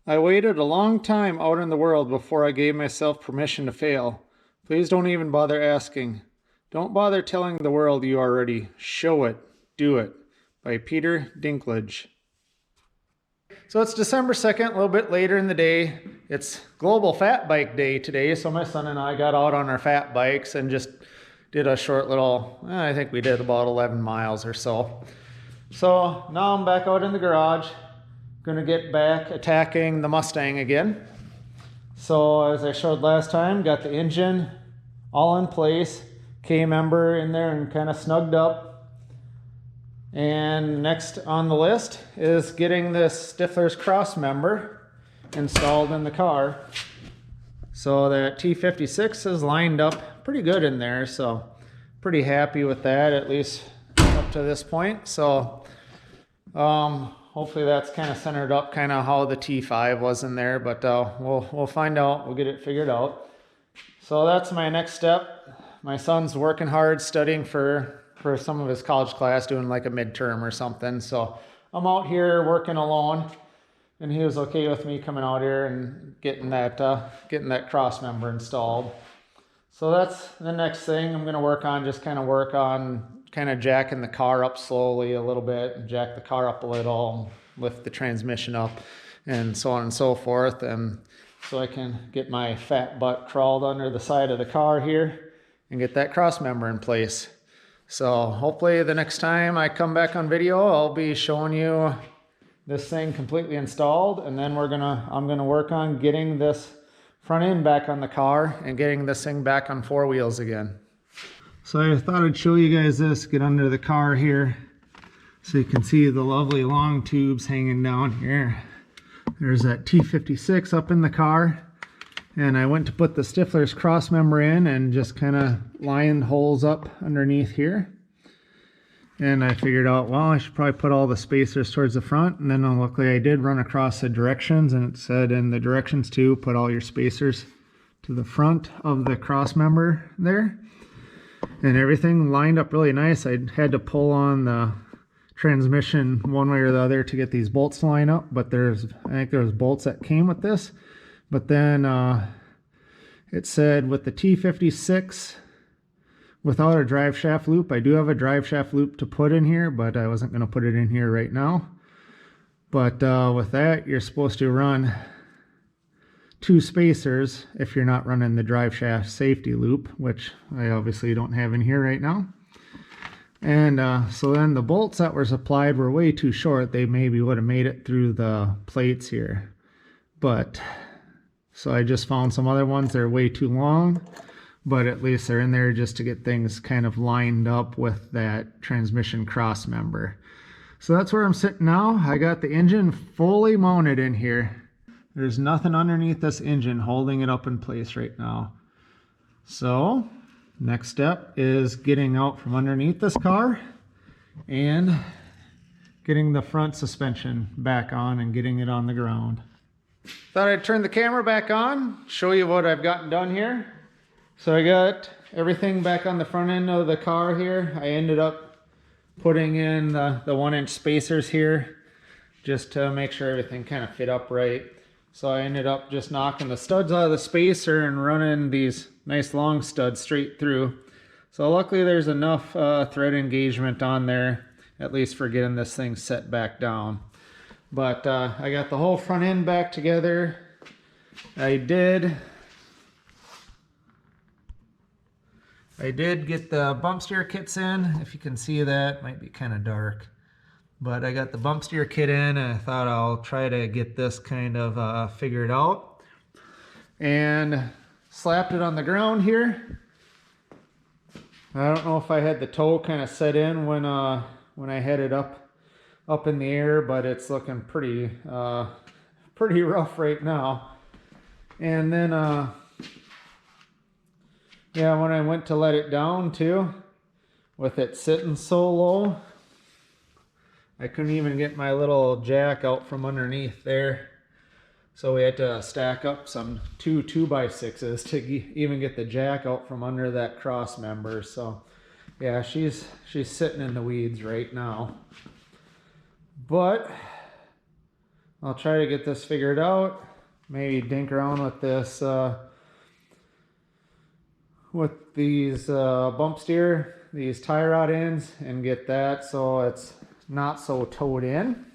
I waited a long time out in the world before I gave myself permission to fail. Please don't even bother asking. Don't bother telling the world you are ready. Show it. Do it. By Peter Dinklage. So it's December 2nd, a little bit later in the day. It's Global Fat Bike Day today, so my son and I got out on our fat bikes and just did a short little, I think we did about 11 miles or so. So now I'm back out in the garage. Gonna get back attacking the Mustang again. So as I showed last time, got the engine all in place, K-member in there and kind of snugged up. And next on the list is getting this Stifflers crossmember installed in the car. So that T56 is lined up pretty good in there, so pretty happy with that, at least up to this point. So hopefully that's kind of centered up kind of how the T5 was in there, but we'll find out. We'll get it figured out. So that's my next step. My son's working hard studying for some of his college class, doing like a midterm or something. So I'm out here working alone, and he was okay with me coming out here and getting that cross member installed. So that's the next thing I'm going to work on, just kind of jacking the car up slowly a little bit, and jack the car up a little, lift the transmission up, and so on and so forth. And so I can get my fat butt crawled under the side of the car here and get that cross member in place. So hopefully the next time I come back on video, I'll be showing you this thing completely installed, and then I'm gonna work on getting this front end back on the car and getting this thing back on four wheels again. So I thought I'd show you guys this, get under the car here so you can see the lovely long tubes hanging down here. There's that T56 up in the car, and I went to put the Stifflers cross member in and just kind of lined holes up underneath here. And I figured out, well, I should probably put all the spacers towards the front, and then luckily I did run across the directions, and it said in the directions too, put all your spacers to the front of the cross member there. And everything lined up really nice. I had to pull on the transmission one way or the other to get these bolts to line up, but I think there was bolts that came with this. But then it said with the T56 without a drive shaft loop. I do have a drive shaft loop to put in here, but I wasn't going to put it in here right now. But with that, you're supposed to run 2 spacers if you're not running the drive shaft safety loop, which I obviously don't have in here right now. And so then the bolts that were supplied were way too short. They maybe would have made it through the plates here. But so I just found some other ones that are way too long, but at least they're in there just to get things kind of lined up with that transmission cross member. So that's where I'm sitting now. I got the engine fully mounted in here. There's nothing underneath this engine holding it up in place right now. So next step is getting out from underneath this car and getting the front suspension back on and getting it on the ground. Thought I'd turn the camera back on, show you what I've gotten done here. So I got everything back on the front end of the car here. I ended up putting in the 1-inch spacers here just to make sure everything kind of fit up right. So I ended up just knocking the studs out of the spacer and running these nice long studs straight through. So luckily there's enough thread engagement on there, at least for getting this thing set back down. But I got the whole front end back together. I did get the bump steer kits in. If you can see that, might be kind of dark. But I got the bump steer kit in, and I thought I'll try to get this kind of figured out. And slapped it on the ground here. I don't know if I had the toe kind of set in when I had it up in the air, but it's looking pretty rough right now. And then yeah, when I went to let it down too, with it sitting so low, I couldn't even get my little jack out from underneath there. So we had to stack up some two 2x6s to even get the jack out from under that cross member. So yeah, she's sitting in the weeds right now. But I'll try to get this figured out. Maybe dink around with this, with these bump steer, these tie rod ends, and get that so it's not so towed in.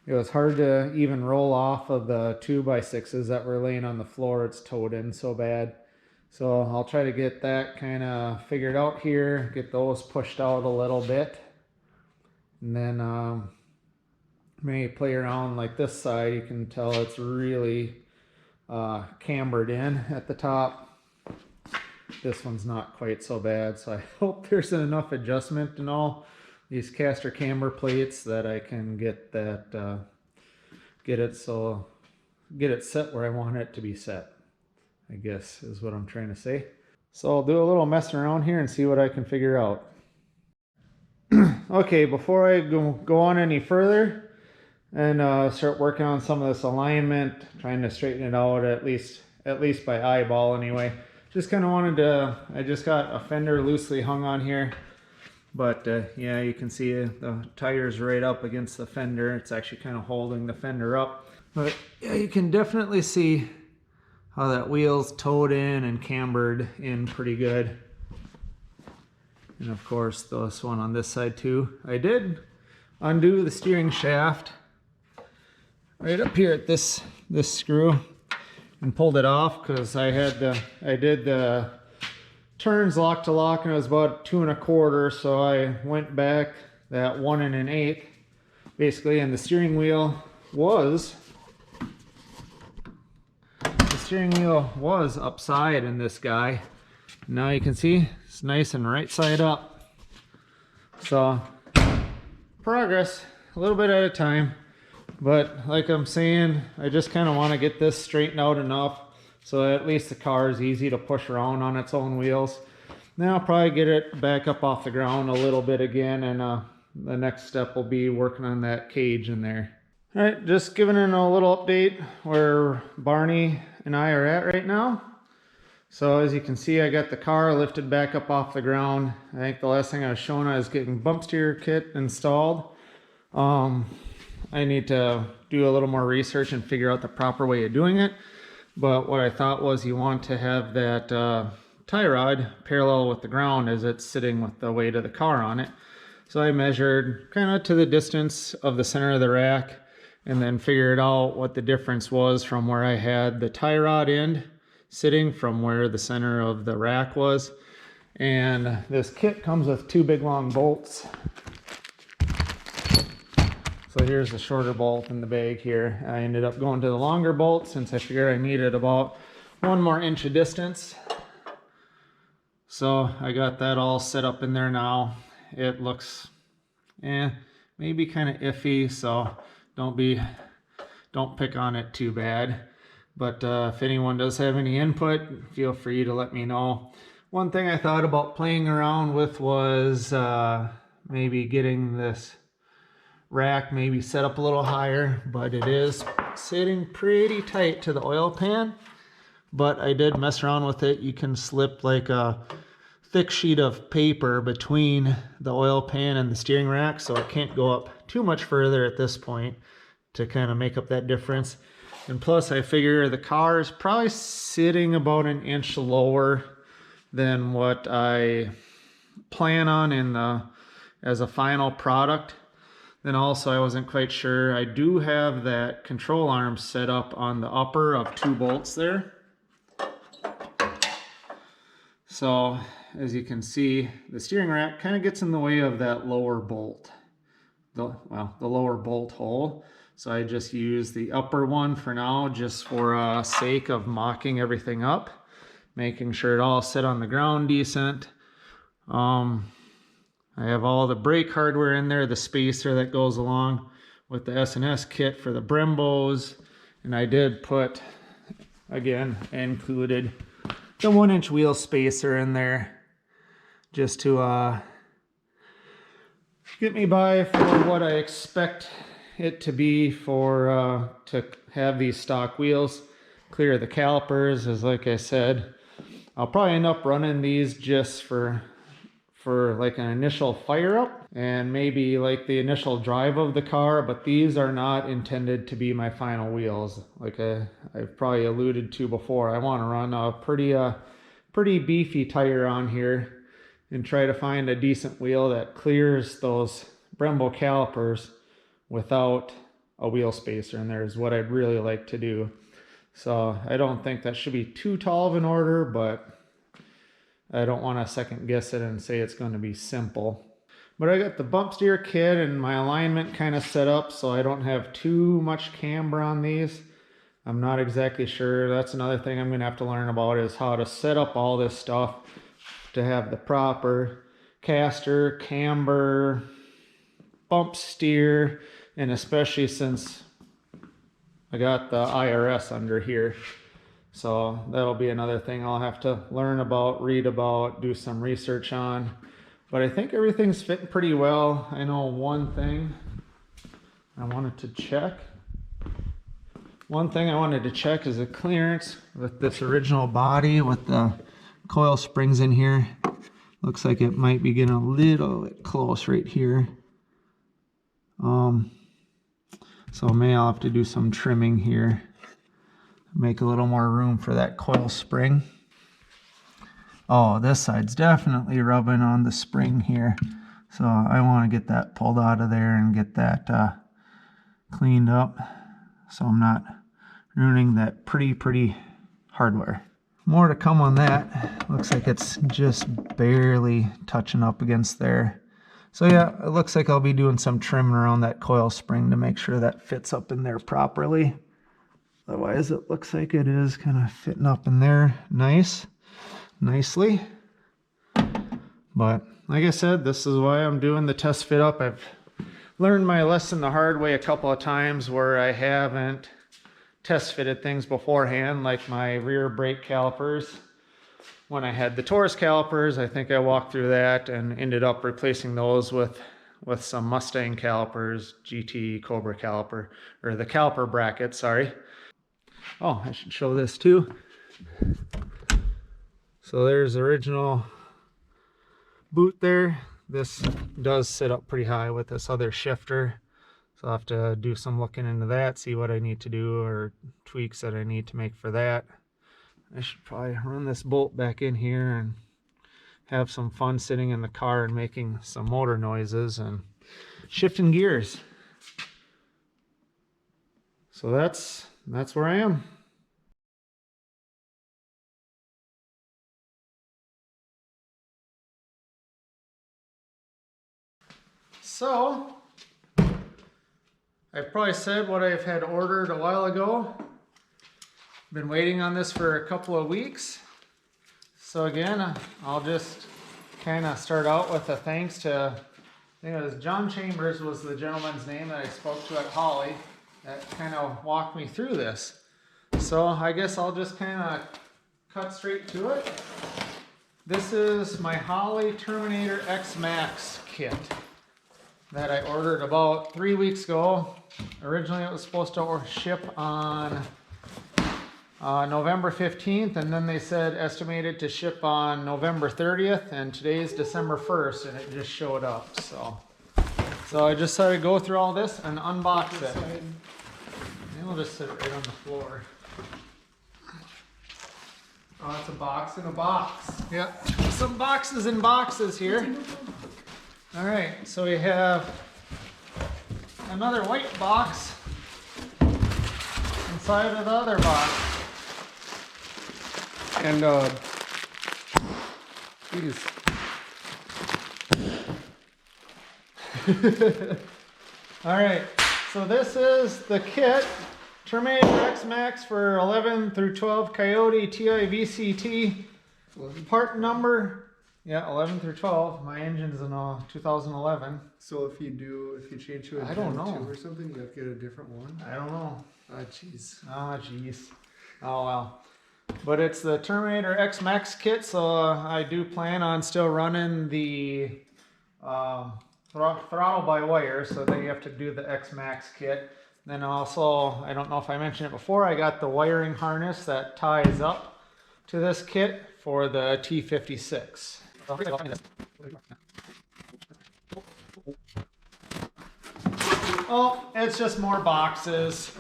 It was hard to even roll off of the 2x6s that were laying on the floor. It's towed in so bad. So I'll try to get that kind of figured out here, get those pushed out a little bit. And then maybe play around like this side. You can tell it's really cambered in at the top. This one's not quite so bad. So I hope there's enough adjustment in all these caster camber plates that I can get that, get it set where I want it to be set, I guess is what I'm trying to say. So I'll do a little messing around here and see what I can figure out. Okay, before I go on any further and start working on some of this alignment, trying to straighten it out at least by eyeball anyway. Just kind of wanted to, I just got a fender loosely hung on here. But yeah, you can see the tire's right up against the fender. It's actually kind of holding the fender up. But yeah, you can definitely see how that wheel's towed in and cambered in pretty good. And of course, this one on this side too. I did undo the steering shaft right up here at this screw and pulled it off because I did the turns lock to lock and it was about 2 1/4, so I went back that 1 1/8 basically, and the steering wheel was upside in this guy. Now you can see it's nice and right side up. So progress, a little bit at a time, but like I'm saying, I just kind of want to get this straightened out enough so at least the car is easy to push around on its own wheels. Then I'll probably get it back up off the ground a little bit again, and the next step will be working on that cage in there. All right, just giving it a little update where Barney and I are at right now. So as you can see, I got the car lifted back up off the ground. I think the last thing I was showing I was getting bump steer kit installed. I need to do a little more research and figure out the proper way of doing it. But what I thought was you want to have that tie rod parallel with the ground as it's sitting with the weight of the car on it. So I measured kind of to the distance of the center of the rack and then figured out what the difference was from where I had the tie rod end sitting from where the center of the rack was. And this kit comes with 2 big long bolts. So here's the shorter bolt in the bag here. I ended up going to the longer bolt since I figured I needed about 1 more inch of distance. So I got that all set up in there now. It looks maybe kind of iffy, so don't pick on it too bad. But if anyone does have any input, feel free to let me know. One thing I thought about playing around with was maybe getting this rack maybe set up a little higher, but it is sitting pretty tight to the oil pan. But I did mess around with it. You can slip like a thick sheet of paper between the oil pan and the steering rack, so it can't go up too much further at this point to kind of make up that difference. And plus I figure the car is probably sitting about 1 inch lower than what I plan on as a final product. Then also I wasn't quite sure. I do have that control arm set up on the upper of 2 bolts there. So as you can see, the steering rack kind of gets in the way of that lower bolt. The lower bolt hole. So I just use the upper one for now, just for sake of mocking everything up, making sure it all sit on the ground decent. I have all the brake hardware in there, the spacer that goes along with the S&S kit for the Brembos. And I did put, again, included the 1 inch wheel spacer in there just to get me by for what I expect it to be for to have these stock wheels. Clear the calipers, as like I said, I'll probably end up running these just for for like an initial fire up and maybe like the initial drive of the car, but these are not intended to be my final wheels. Like I've probably alluded to before, I want to run a pretty beefy tire on here and try to find a decent wheel that clears those Brembo calipers without a wheel spacer in there is what I'd really like to do. So I don't think that should be too tall of an order, but I don't want to second guess it and say it's going to be simple. But I got the bump steer kit and my alignment kind of set up so I don't have too much camber on these. I'm not exactly sure. That's another thing I'm going to have to learn about, is how to set up all this stuff to have the proper caster, camber, bump steer, and especially since I got the IRS under here. So that'll be another thing I'll have to learn about, read about, do some research on. But I think everything's fitting pretty well. I know one thing I wanted to check. One thing I wanted to check is the clearance with this original body with the coil springs in here. Looks like it might be getting a little bit close right here. So maybe I'll have to do some trimming here. Make a little more room for that coil spring. Oh, this side's definitely rubbing on the spring here. So I want to get that pulled out of there and get that cleaned up so I'm not ruining that pretty hardware. More to come on that. Looks like it's just barely touching up against there. So yeah, it looks like I'll be doing some trimming around that coil spring to make sure that fits up in there properly. Otherwise, it looks like it is kind of fitting up in there nicely. But like I said, this is why I'm doing the test fit up. I've learned my lesson the hard way a couple of times where I haven't test fitted things beforehand, like my rear brake calipers. When I had the Taurus calipers, I think I walked through that and ended up replacing those with some Mustang calipers, GT Cobra caliper, or the caliper bracket, sorry. Oh, I should show this too. So there's the original boot there. This does sit up pretty high with this other shifter. So I'll have to do some looking into that, see what I need to do or tweaks that I need to make for that. I should probably run this bolt back in here and have some fun sitting in the car and making some motor noises and shifting gears. So that's where I am. So, I've probably said what I've had ordered a while ago. Been waiting on this for a couple of weeks. So again, I'll just kind of start out with a thanks to, I think it was John Chambers was the gentleman's name that I spoke to at Holley that kind of walked me through this. So I guess I'll just kind of cut straight to it. This is my Holley Terminator X Max kit that I ordered about 3 weeks ago. Originally it was supposed to ship on November 15th, and then they said estimated to ship on November 30th, and today's December 1st, and it just showed up. So I just decided to go through all this and unbox it. And we'll just sit it right on the floor. Oh, it's a box in a box. Yep, some boxes in boxes here. All right, so we have another white box inside of the other box. And geez. All right, so this is the kit, Terminator X Max for 11 through 12 Coyote TI-VCT. Part number, yeah, 11 through 12. My engine's in 2011. So if you change to a I don't know. 2 or something, you have to get a different one. I don't know. Ah, jeez. Ah, jeez. Oh well. But it's the Terminator X Max kit, so I do plan on still running the throttle by wire, so then you have to do the X Max kit. Then also, I don't know if I mentioned it before, I got the wiring harness that ties up to this kit for the T56. Oh, it's just more boxes.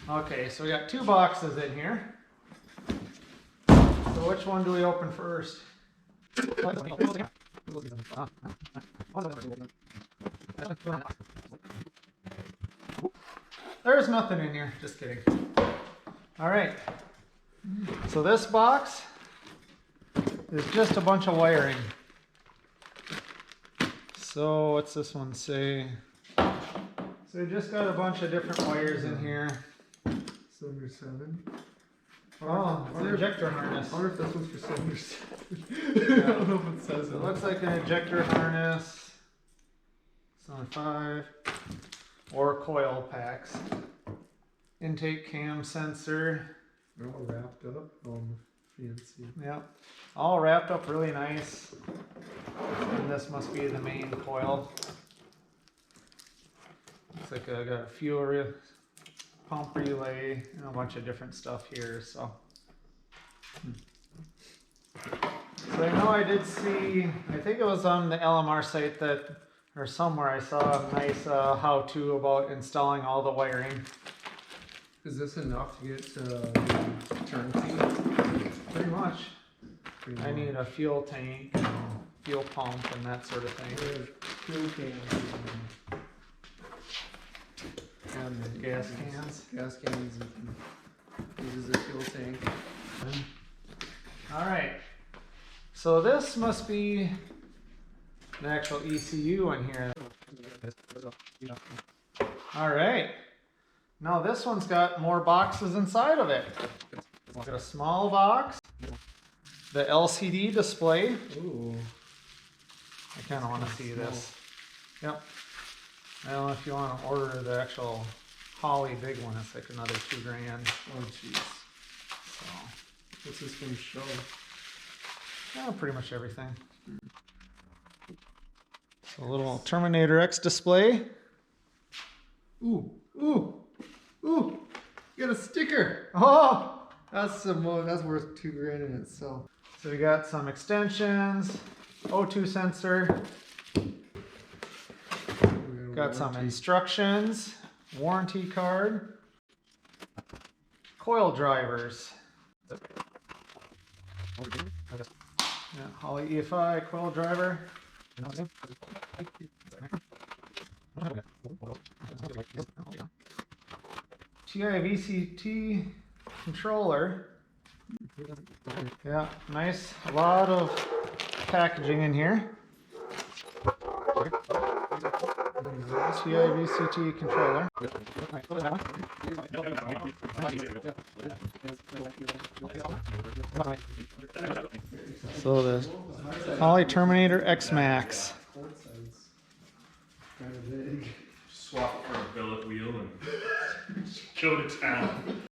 Okay, so we got 2 boxes in here. So which one do we open first? There's nothing in here, just kidding. All right, so this box is just a bunch of wiring. So what's this one say? So we just got a bunch of different wires in here. Cylinder 7. Oh, it's an ejector harness. I wonder if this one's for cylinder 7. I don't know if it says it. It looks like an ejector harness. Cylinder 5. Or coil packs. Intake cam sensor. They're all wrapped up. Fancy. Yep. All wrapped up really nice. And this must be the main coil. Looks like I got a fuel pump relay and a bunch of different stuff here. So I know I did see, I think it was on the LMR site that, or somewhere I saw a nice how-to about installing all the wiring. Is this enough to get the turnkey? Pretty much. I need a fuel tank and fuel pump and that sort of thing. Fuel cans. And Gas cans. Gas cans. This is a fuel tank. All right. So this must be the actual ECU in here. All right. Now this one's got more boxes inside of it. It's got a small box. The LCD display. Ooh. I kind of want to see this. Yep. I don't know if you want to order the actual Holley big one. It's like another $2,000. Oh jeez. So, What's this one show? yeah, pretty much everything. So a little Terminator X display. Ooh. Ooh. Ooh. You got a sticker. Oh! That's worth $2,000 in itself. So we got some extensions, O2 sensor, got some instructions, warranty card, coil drivers. Yeah, Holley EFI coil driver. TI VCT controller. Yeah, nice. A lot of packaging in here. TI VCT controller. So the Holley Terminator X Max. Kind of big. Swap it for a billet wheel and go to town.